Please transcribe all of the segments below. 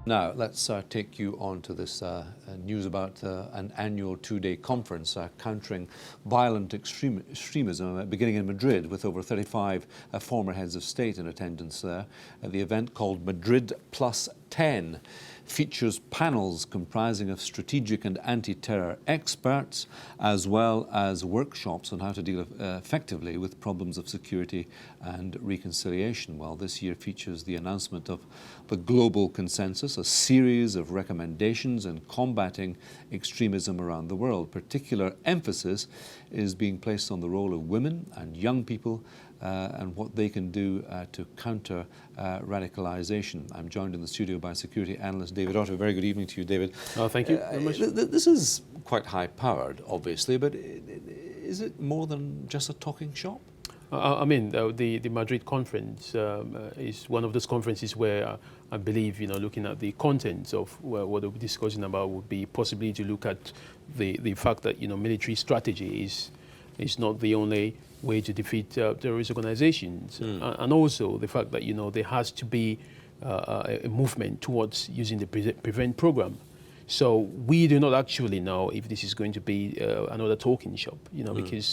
Now, let's take you on to this news about an annual two-day conference countering violent extremism beginning in Madrid, with over 35 former heads of state in attendance there. The event, called Madrid Plus 10, features panels comprising of strategic and anti-terror experts, as well as workshops on how to deal effectively with problems of security and reconciliation. Well, this year features the announcement of the global consensus, a series of recommendations in combating extremism around the world. Particular emphasis is being placed on the role of women and young people and what they can do to counter radicalization. I'm joined in the studio by security analyst David Otto. Very good evening to you, David. Oh, thank you very much. This is quite high-powered, obviously, but is it more than just a talking shop? I mean, the Madrid conference is one of those conferences where I believe, looking at the contents of what we're discussing about would be possibly to look at the fact that, military strategy is not the only way to defeat terrorist organizations. And also the fact that, there has to be a movement towards using the PREVENT program. So we do not actually know if this is going to be another talking shop, because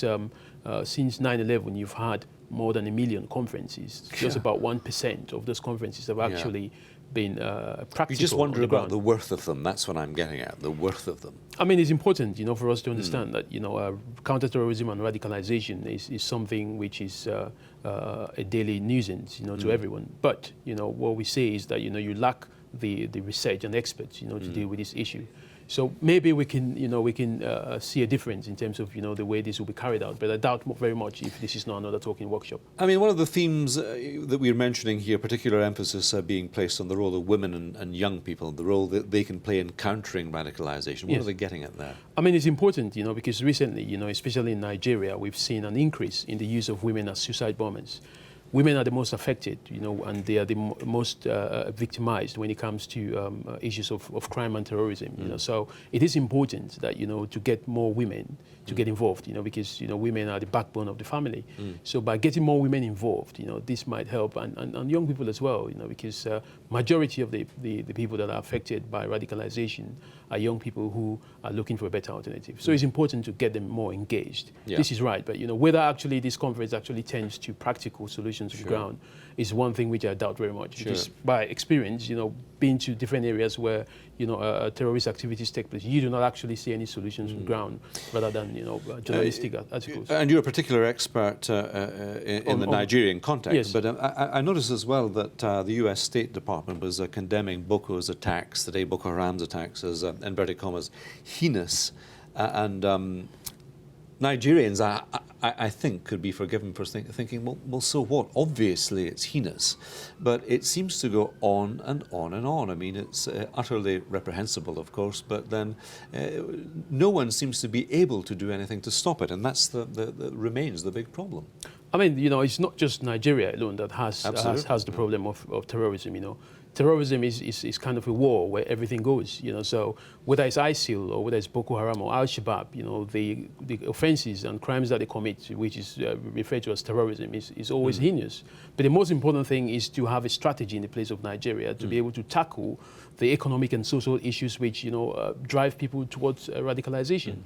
since 9/11, you've had more than 1 million conferences. Just about 1% of those conferences have actually been practical. You just wonder about the worth of them. That's what I'm getting at, the worth of them. I mean, it's important, for us to understand that, counterterrorism and radicalization is something which is a daily nuisance, to everyone. But, what we say is that, you lack the research and experts, to deal with this issue. So maybe we can, see a difference in terms of, the way this will be carried out. But I doubt very much if this is not another talking workshop. I mean, one of the themes that we're mentioning here, particular emphasis being placed on the role of women and young people, the role that they can play in countering radicalization. What are they getting at there? I mean, it's important, because recently, especially in Nigeria, we've seen an increase in the use of women as suicide bombers. Women are the most affected, and they are the most victimized when it comes to issues of crime and terrorism. So it is important that to get more women to get involved, because women are the backbone of the family. So by getting more women involved, this might help, and young people as well, because majority of the people that are affected by radicalization are young people who are looking for a better alternative. So it's important to get them more engaged. This is right, but whether actually this conference actually tends to practical solutions on the ground is one thing which I doubt very much. Because by experience, being to different areas where terrorist activities take place, you do not actually see any solutions on the ground, rather than journalistic articles. And you're a particular expert in the Nigerian context. But I noticed as well that the U.S. State Department was condemning Boko Haram's attacks, as inverted commas, heinous, and Nigerians, I think, could be forgiven for thinking, well, so what? Obviously, it's heinous. But it seems to go on and on and on. I mean, it's utterly reprehensible, of course, but then no one seems to be able to do anything to stop it, and that's remains the big problem. I mean, it's not just Nigeria alone that has the problem of terrorism, Terrorism is kind of a war where everything goes, so whether it's ISIL or whether it's Boko Haram or Al-Shabaab, the offenses and crimes that they commit, which is referred to as terrorism, is always heinous. But the most important thing is to have a strategy in the place of Nigeria to be able to tackle the economic and social issues which, drive people towards radicalization.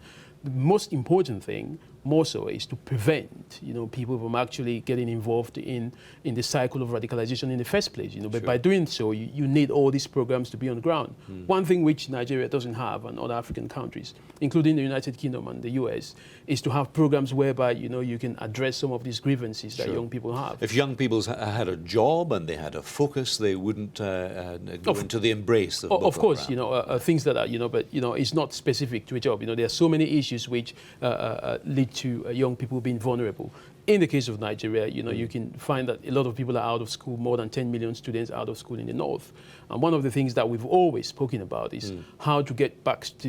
The most important thing, more so, is to prevent, people from actually getting involved in the cycle of radicalization in the first place. But by doing so, you need all these programs to be on the ground. One thing which Nigeria doesn't have, and other African countries, including the United Kingdom and the US, is to have programs whereby you can address some of these grievances that young people have. If young people had a job and they had a focus, they wouldn't go into the embrace of Boko Of course, Haram. things that are, but it's not specific to a job. There are so many issues which lead to young people being vulnerable. In the case of Nigeria, you can find that a lot of people are out of school, more than 10 million students out of school in the north. And one of the things that we've always spoken about is how to get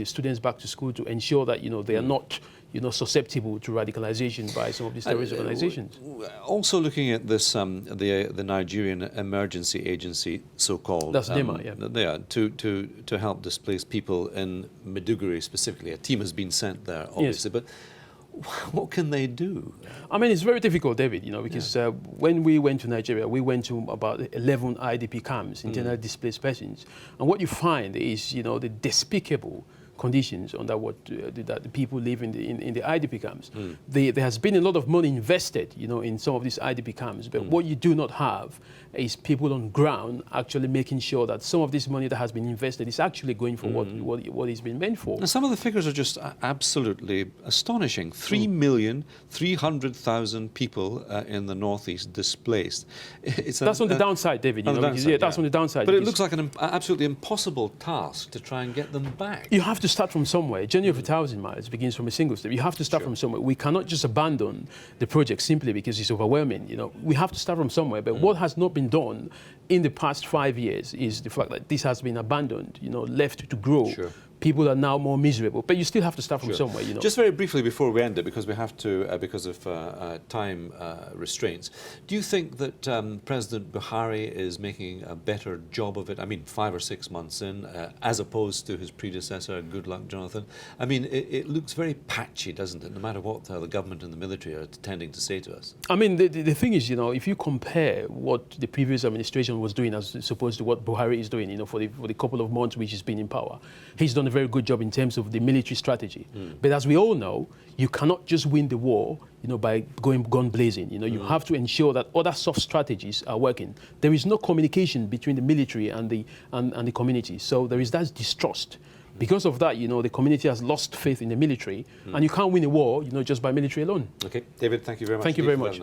students back to school to ensure that, they are not susceptible to radicalization by some of these terrorist organizations. Also looking at this, the Nigerian Emergency Agency, so-called. That's NEMA, to help displaced people in Maiduguri specifically. A team has been sent there, obviously. But what can they do? I mean, it's very difficult, David, because when we went to Nigeria, we went to about 11 IDP camps, internally displaced persons. And what you find is, the despicable conditions under that the people live in the IDP camps. There has been a lot of money invested, in some of these IDP camps, but what you do not have is people on ground actually making sure that some of this money that has been invested is actually going for what it's been meant for. Now, some of the figures are just absolutely astonishing. 3,300,000 people in the northeast displaced. That's on the downside, David. That's on the downside. But it looks like an absolutely impossible task to try and get them back. You have to start from somewhere. A journey of 1,000 miles begins from a single step. You have to start from somewhere. We cannot just abandon the project simply because it's overwhelming. We have to start from somewhere. But what has not been done in the past 5 years is the fact that this has been abandoned, left to grow. People are now more miserable, but you still have to start from somewhere, Just very briefly before we end it, because we have to, because of time restraints, do you think that President Buhari is making a better job of it? I mean, 5 or 6 months in, as opposed to his predecessor, good luck, Jonathan. I mean, it looks very patchy, doesn't it, no matter what the government and the military are tending to say to us? I mean, the thing is, if you compare what the previous administration was doing as opposed to what Buhari is doing, for the couple of months which he's been in power, he's done a very good job in terms of the military strategy. But as we all know, you cannot just win the war, by going gun blazing. You have to ensure that other soft strategies are working. There is no communication between the military and the community. So there is that distrust. Because of that, the community has lost faith in the military, and you can't win a war, just by military alone. Okay, David, thank you very much. Thank you very much.